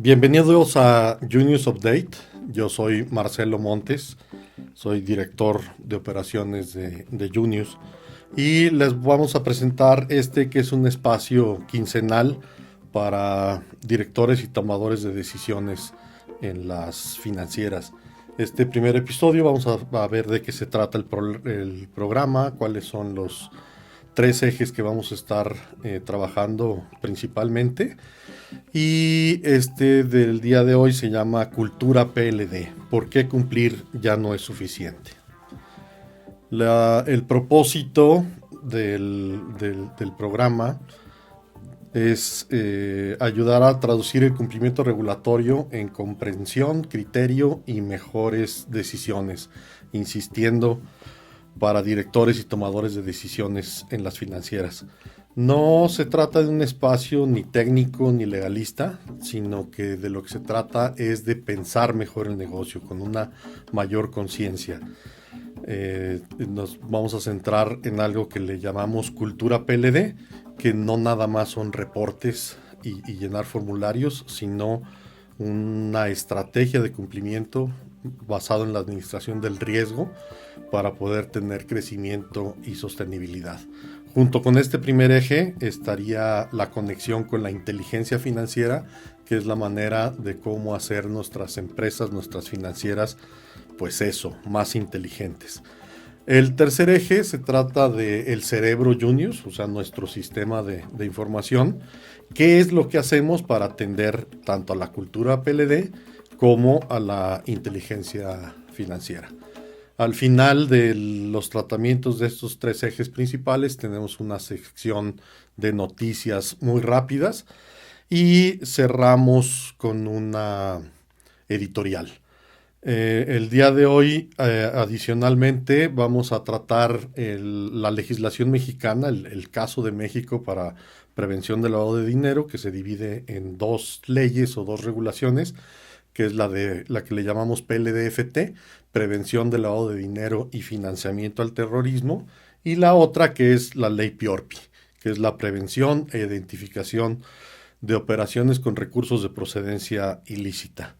Bienvenidos a Junius Update. Yo soy Marcelo Montes, soy director de operaciones de Junius y les vamos a presentar este que es un espacio quincenal para directores y tomadores de decisiones en las financieras. Este primer episodio vamos a ver de qué se trata el programa, cuáles son los tres ejes que vamos a estar trabajando principalmente. Y este del día de hoy se llama Cultura PLD. ¿Por qué cumplir ya no es suficiente? El propósito del programa es ayudar a traducir el cumplimiento regulatorio en comprensión, criterio y mejores decisiones, insistiendo para directores y tomadores de decisiones en las financieras. No se trata de un espacio ni técnico ni legalista, sino que de lo que se trata es de pensar mejor el negocio con una mayor conciencia. Nos vamos a centrar en algo que le llamamos cultura PLD, que no nada más son reportes y llenar formularios, sino una estrategia de cumplimiento basado en la administración del riesgo para poder tener crecimiento y sostenibilidad. Junto con este primer eje estaría la conexión con la inteligencia financiera, que es la manera de cómo hacer nuestras empresas, nuestras financieras, pues eso, más inteligentes. El tercer eje se trata del cerebro Junius, o sea, nuestro sistema de información. ¿Qué es lo que hacemos para atender tanto a la cultura PLD como a la inteligencia financiera? Al final de los tratamientos de estos tres ejes principales tenemos una sección de noticias muy rápidas y cerramos con una editorial. El día de hoy, adicionalmente, vamos a tratar la legislación mexicana, el caso de México para prevención del lavado de dinero, que se divide en dos leyes o dos regulaciones, que es la que le llamamos PLDFT, Prevención del Lavado de Dinero y Financiamiento al Terrorismo, y la otra que es la ley PIORPI, que es la prevención e identificación de operaciones con recursos de procedencia ilícita.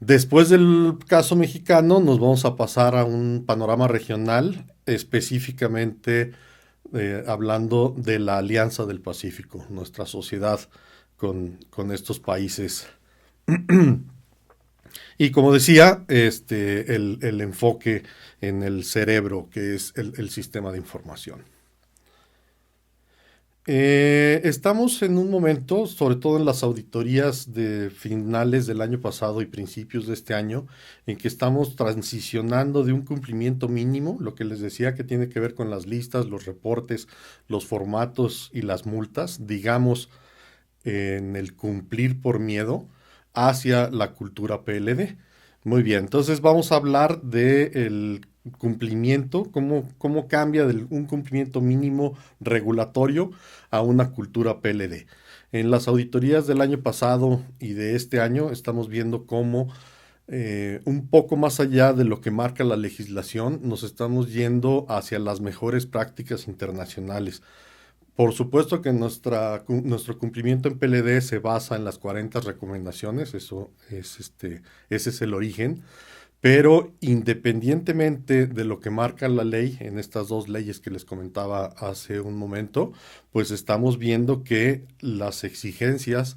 Después del caso mexicano nos vamos a pasar a un panorama regional, específicamente hablando de la Alianza del Pacífico, nuestra sociedad con estos países. Y como decía, el enfoque en el cerebro, que es el sistema de información. Estamos en un momento, sobre todo en las auditorías de finales del año pasado y principios de este año, en que estamos transicionando de un cumplimiento mínimo, lo que les decía que tiene que ver con las listas, los reportes, los formatos y las multas, digamos, en el cumplir por miedo, hacia la cultura PLD. Muy bien, entonces vamos a hablar del cumplimiento, cómo cambia de un cumplimiento mínimo regulatorio a una cultura PLD. En las auditorías del año pasado y de este año estamos viendo cómo un poco más allá de lo que marca la legislación, nos estamos yendo hacia las mejores prácticas internacionales. Por supuesto que nuestro cumplimiento en PLD se basa en las 40 recomendaciones, ese es el origen, pero independientemente de lo que marca la ley, en estas dos leyes que les comentaba hace un momento, pues estamos viendo que las exigencias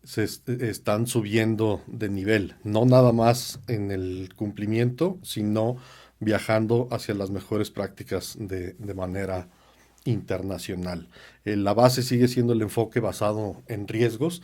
están subiendo de nivel, no nada más en el cumplimiento, sino viajando hacia las mejores prácticas de manera internacional. La base sigue siendo el enfoque basado en riesgos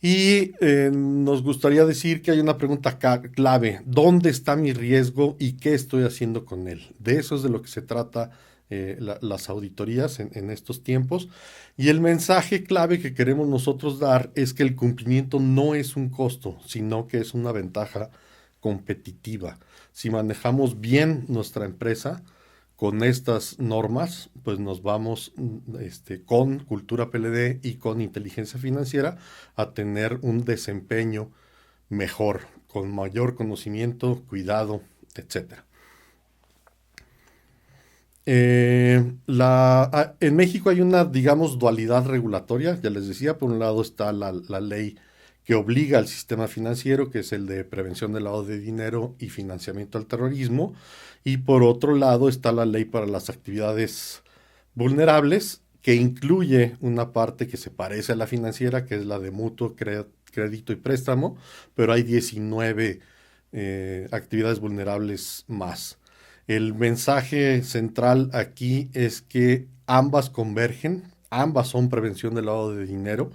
y nos gustaría decir que hay una pregunta clave: ¿dónde está mi riesgo y qué estoy haciendo con él? De eso es de lo que se trata las auditorías en estos tiempos. Y el mensaje clave que queremos nosotros dar es que el cumplimiento no es un costo, sino que es una ventaja competitiva. Si manejamos bien nuestra empresa con estas normas, pues nos vamos con cultura PLD y con inteligencia financiera a tener un desempeño mejor, con mayor conocimiento, cuidado, etcétera. En México hay una, digamos, dualidad regulatoria. Ya les decía, por un lado está la ley que obliga al sistema financiero, que es el de prevención del lavado de dinero y financiamiento al terrorismo, y por otro lado está la ley para las actividades vulnerables, que incluye una parte que se parece a la financiera, que es la de mutuo, crédito y préstamo, pero hay 19 actividades vulnerables más. El mensaje central aquí es que ambas convergen, ambas son prevención del lavado de dinero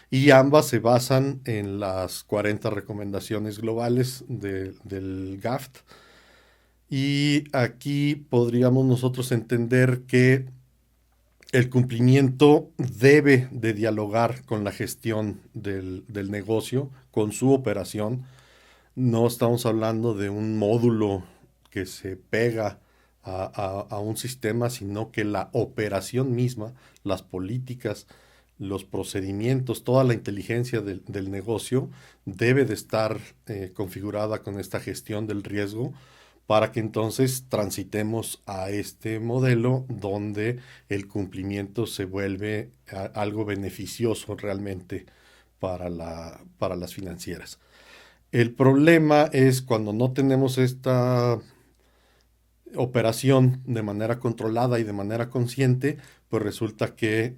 y ambas se basan en las 40 recomendaciones globales del GAFT. Y aquí podríamos nosotros entender que el cumplimiento debe de dialogar con la gestión del negocio, con su operación. No estamos hablando de un módulo que se pega a un sistema, sino que la operación misma, las políticas, los procedimientos, toda la inteligencia del negocio debe de estar configurada con esta gestión del riesgo para que entonces transitemos a este modelo donde el cumplimiento se vuelve algo beneficioso realmente para las financieras. El problema es cuando no tenemos esta operación de manera controlada y de manera consciente, pues resulta que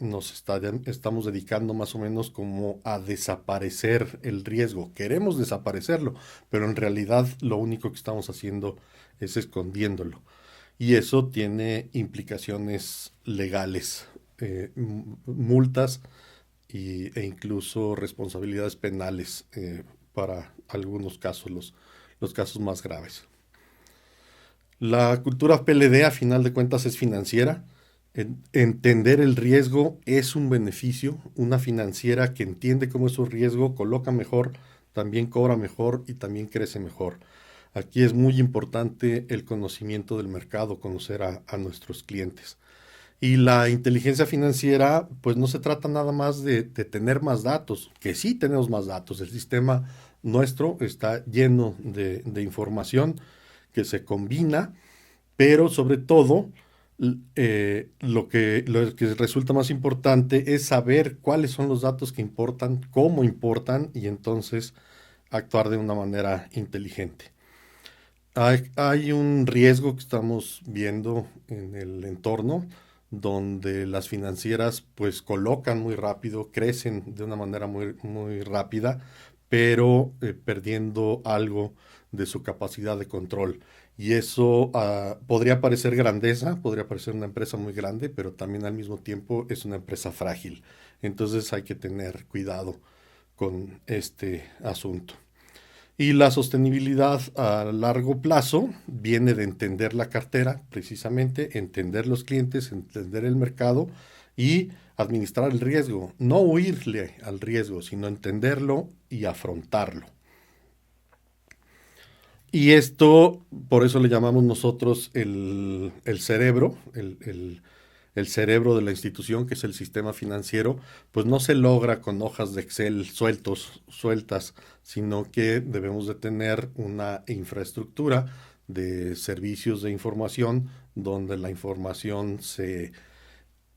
estamos dedicando más o menos como a desaparecer el riesgo. Queremos desaparecerlo, pero en realidad lo único que estamos haciendo es escondiéndolo. Y eso tiene implicaciones legales, multas e incluso responsabilidades penales para algunos casos, los casos más graves. La cultura PLD a final de cuentas es financiera. Entender el riesgo es un beneficio. Una financiera que entiende cómo es su riesgo coloca mejor, también cobra mejor y también crece mejor. Aquí es muy importante el conocimiento del mercado, conocer a nuestros clientes. Y la inteligencia financiera, pues no se trata nada más de tener más datos, que sí tenemos más datos. El sistema nuestro está lleno de información que se combina, pero sobre todo lo que resulta más importante es saber cuáles son los datos que importan, cómo importan y entonces actuar de una manera inteligente. Hay un riesgo que estamos viendo en el entorno donde las financieras pues colocan muy rápido, crecen de una manera muy, muy rápida, pero perdiendo algo de su capacidad de control. Y eso podría parecer grandeza, podría parecer una empresa muy grande, pero también al mismo tiempo es una empresa frágil. Entonces hay que tener cuidado con este asunto. Y la sostenibilidad a largo plazo viene de entender la cartera, precisamente, entender los clientes, entender el mercado y administrar el riesgo. No huirle al riesgo, sino entenderlo y afrontarlo. Y esto, por eso le llamamos nosotros el cerebro, el cerebro de la institución, que es el sistema financiero, pues no se logra con hojas de Excel sueltas, sino que debemos de tener una infraestructura de servicios de información donde la información se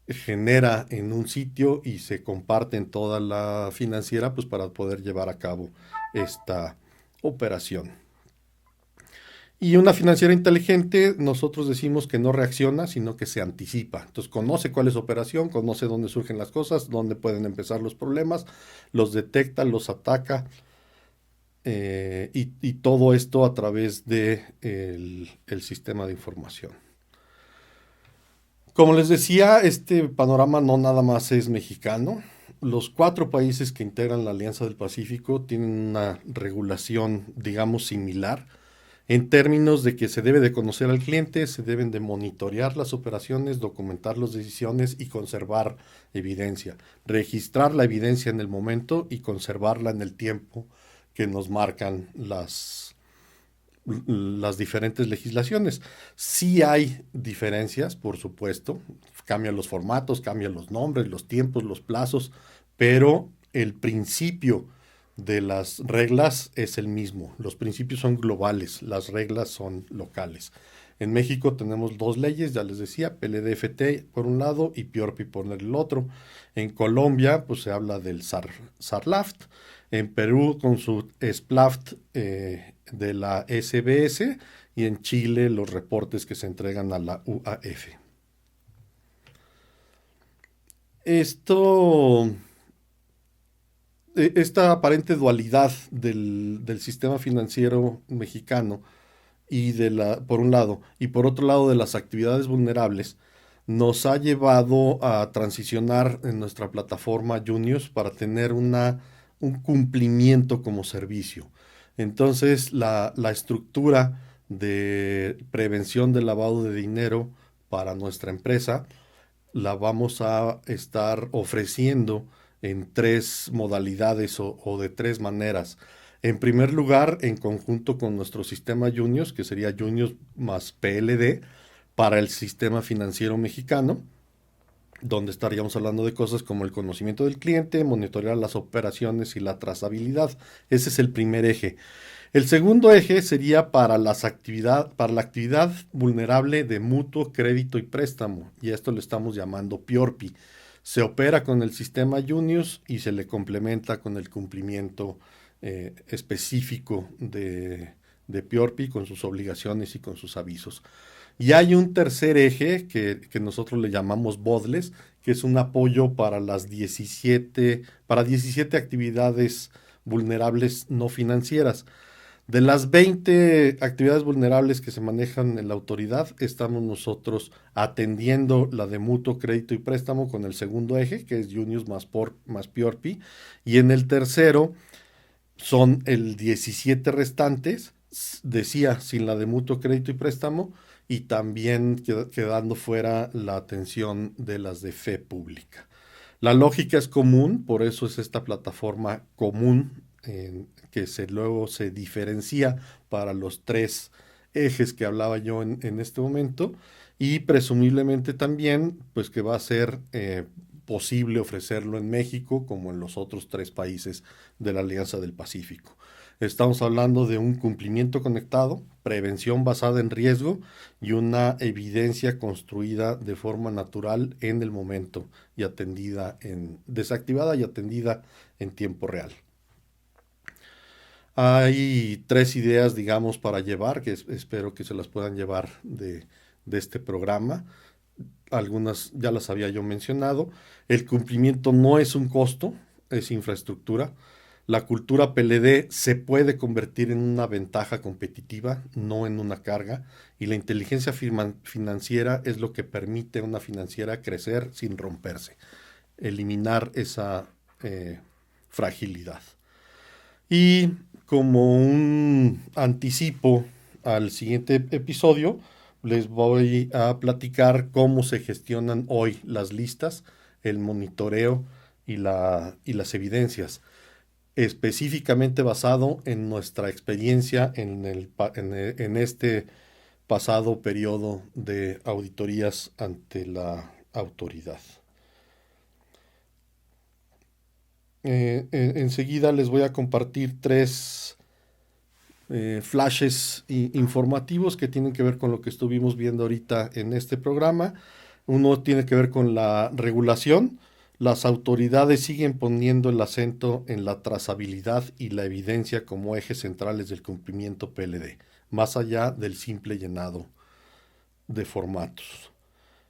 genera en un sitio y se comparte en toda la financiera, pues para poder llevar a cabo esta operación. Y una financiera inteligente, nosotros decimos que no reacciona, sino que se anticipa. Entonces conoce cuál es su operación, conoce dónde surgen las cosas, dónde pueden empezar los problemas, los detecta, los ataca, y todo esto a través de el sistema de información. Como les decía, este panorama no nada más es mexicano. Los 4 países que integran la Alianza del Pacífico tienen una regulación, digamos, similar en términos de que se debe de conocer al cliente, se deben de monitorear las operaciones, documentar las decisiones y conservar evidencia. Registrar la evidencia en el momento y conservarla en el tiempo que nos marcan las diferentes legislaciones. Sí hay diferencias, por supuesto, cambian los formatos, cambian los nombres, los tiempos, los plazos, pero el principio de las reglas es el mismo. Los principios son globales, las reglas son locales. En México tenemos 2 leyes, ya les decía, PLDFT por un lado y PIORPI por el otro. En Colombia, pues se habla del SARLAFT. en Perú con su SPLAFT de la SBS y en Chile los reportes que se entregan a la UAF. Esto, esta aparente dualidad del sistema financiero mexicano por un lado, y por otro lado de las actividades vulnerables, nos ha llevado a transicionar en nuestra plataforma Junius para tener un cumplimiento como servicio. Entonces, la estructura de prevención del lavado de dinero para nuestra empresa la vamos a estar ofreciendo en tres modalidades o de tres maneras. En primer lugar, en conjunto con nuestro sistema Juniors, que sería Juniors más PLD, para el sistema financiero mexicano, donde estaríamos hablando de cosas como el conocimiento del cliente, monitorear las operaciones y la trazabilidad. Ese es el primer eje. El segundo eje sería para para la actividad vulnerable de mutuo, crédito y préstamo, y esto lo estamos llamando PIORPI. Se opera con el sistema Junius y se le complementa con el cumplimiento específico de PIORPI con sus obligaciones y con sus avisos. Y hay un tercer eje que nosotros le llamamos BODLES, que es un apoyo para para 17 actividades vulnerables no financieras. De las 20 actividades vulnerables que se manejan en la autoridad, estamos nosotros atendiendo la de mutuo, crédito y préstamo con el segundo eje, que es Junius más PIORPI, y en el tercero son el 17 restantes, decía, sin la de mutuo, crédito y préstamo, y también quedando fuera la atención de las de fe pública. La lógica es común, por eso es esta plataforma común que luego se diferencia para los tres ejes que hablaba yo en este momento y presumiblemente también pues que va a ser posible ofrecerlo en México como en los otros tres países de la Alianza del Pacífico. Estamos hablando de un cumplimiento conectado, prevención basada en riesgo y una evidencia construida de forma natural en el momento y desactivada y atendida en tiempo real. Hay tres ideas, digamos, para llevar, que espero que se las puedan llevar de este programa. Algunas ya las había yo mencionado. El cumplimiento no es un costo, es infraestructura. La cultura PLD se puede convertir en una ventaja competitiva, no en una carga, y la inteligencia financiera es lo que permite a una financiera crecer sin romperse, eliminar esa fragilidad. Y como un anticipo al siguiente episodio, les voy a platicar cómo se gestionan hoy las listas, el monitoreo y las evidencias, específicamente basado en nuestra experiencia en este pasado periodo de auditorías ante la autoridad. Enseguida les voy a compartir tres flashes informativos que tienen que ver con lo que estuvimos viendo ahorita en este programa. Uno tiene que ver con la regulación. Las autoridades siguen poniendo el acento en la trazabilidad y la evidencia como ejes centrales del cumplimiento PLD, más allá del simple llenado de formatos.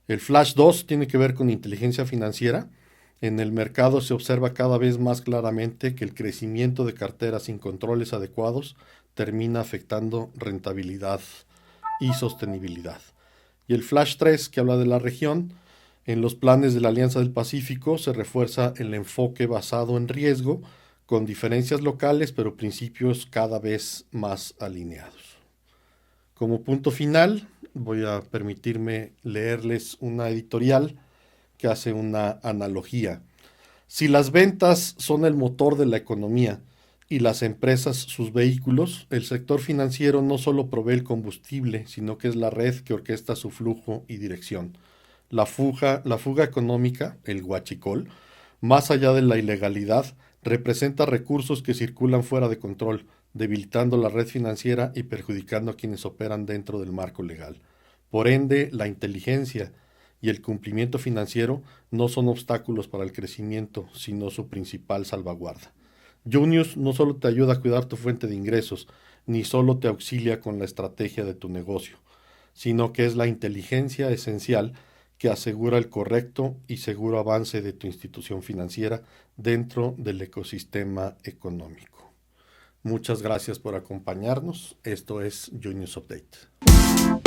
El flash 2 tiene que ver con inteligencia financiera. En el mercado se observa cada vez más claramente que el crecimiento de carteras sin controles adecuados termina afectando rentabilidad y sostenibilidad. Y el flash 3, que habla de la región, en los planes de la Alianza del Pacífico se refuerza el enfoque basado en riesgo, con diferencias locales, pero principios cada vez más alineados. Como punto final, voy a permitirme leerles una editorial que hace una analogía. Si las ventas son el motor de la economía y las empresas sus vehículos, el sector financiero no solo provee el combustible, sino que es la red que orquesta su flujo y dirección. La fuga económica, el huachicol, más allá de la ilegalidad, representa recursos que circulan fuera de control, debilitando la red financiera y perjudicando a quienes operan dentro del marco legal. Por ende, la inteligencia y el cumplimiento financiero no son obstáculos para el crecimiento, sino su principal salvaguarda. Junius no solo te ayuda a cuidar tu fuente de ingresos, ni solo te auxilia con la estrategia de tu negocio, sino que es la inteligencia esencial que asegura el correcto y seguro avance de tu institución financiera dentro del ecosistema económico. Muchas gracias por acompañarnos. Esto es Junius Update.